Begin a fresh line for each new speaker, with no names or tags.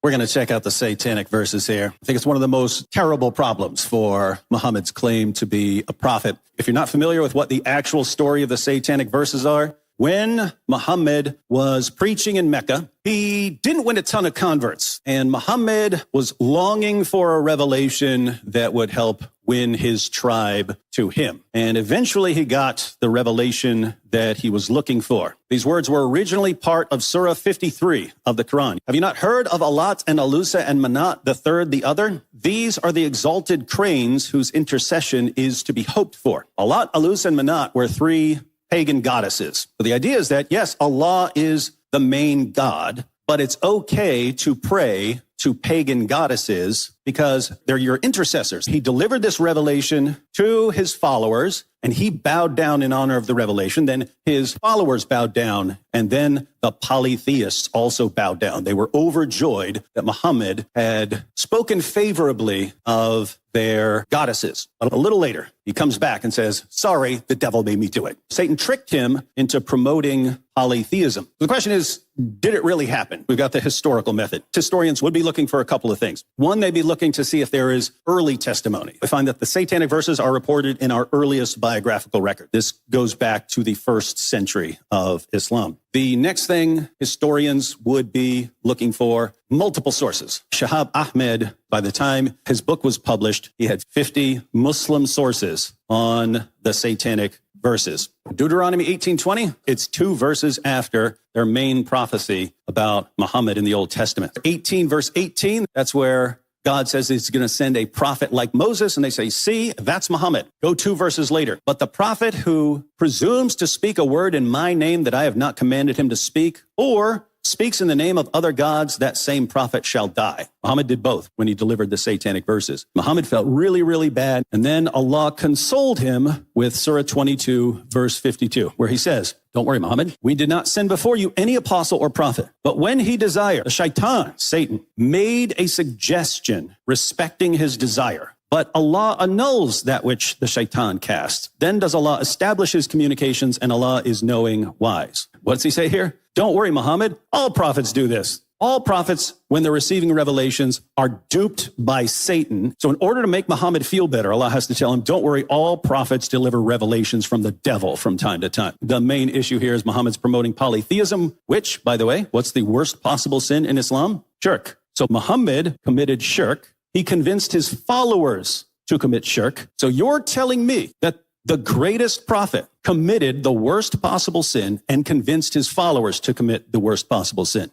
We're going to check out the Satanic verses here. I think it's one of the most terrible problems for Muhammad's claim to be a prophet. If you're not familiar with what the actual story of the Satanic verses are, when Muhammad was preaching in Mecca, he didn't win a ton of converts, and Muhammad was longing for a revelation that would help win his tribe to him. And eventually he got the revelation that he was looking for. These words were originally part of Surah 53 of the Quran. Have you not heard of Alat and Alusa and Manat, the third, the other? These are the exalted cranes whose intercession is to be hoped for. Alat, Alusa, and Manat were three pagan goddesses. So the idea is that, yes, Allah is the main God, but it's okay to pray to pagan goddesses because they're your intercessors. He delivered this revelation to his followers, and he bowed down in honor of the revelation. Then his followers bowed down, and then the polytheists also bowed down. They were overjoyed that Muhammad had spoken favorably of their goddesses. But a little later, he comes back and says, sorry, the devil made me do it. Satan tricked him into promoting polytheism. The question is, did it really happen? We've got the historical method. Historians would be looking for a couple of things. One, they'd be looking to see if there is early testimony. We find that the Satanic verses are reported in our earliest biographical record. This goes back to the 1st century of Islam. The next thing historians would be looking for, multiple sources. Shahab Ahmed, by the time his book was published, he had 50 Muslim sources on the Satanic verses. Deuteronomy 18:20, it's 2 verses after their main prophecy about Muhammad in the Old Testament. 18 verse 18, that's where God says he's going to send a prophet like Moses, and they say, see, that's Muhammad. Go 2 verses later. But the prophet who presumes to speak a word in my name that I have not commanded him to speak, or speaks in the name of other gods, that same prophet shall die. Muhammad did both when he delivered the Satanic verses. Muhammad felt really, really bad. And then Allah consoled him with Surah 22, verse 52, where he says, don't worry, Muhammad, we did not send before you any apostle or prophet. But when he desired, the shaitan, Satan, made a suggestion respecting his desire. But Allah annuls that which the shaitan casts. Then does Allah establish his communications, and Allah is knowing wise. What's he say here? Don't worry, Muhammad. All prophets do this. All prophets, when they're receiving revelations, are duped by Satan. So in order to make Muhammad feel better, Allah has to tell him, don't worry, all prophets deliver revelations from the devil from time to time. The main issue here is Muhammad's promoting polytheism, which, by the way, what's the worst possible sin in Islam? Shirk. So Muhammad committed shirk. He convinced his followers to commit shirk. So you're telling me that the greatest prophet committed the worst possible sin and convinced his followers to commit the worst possible sin.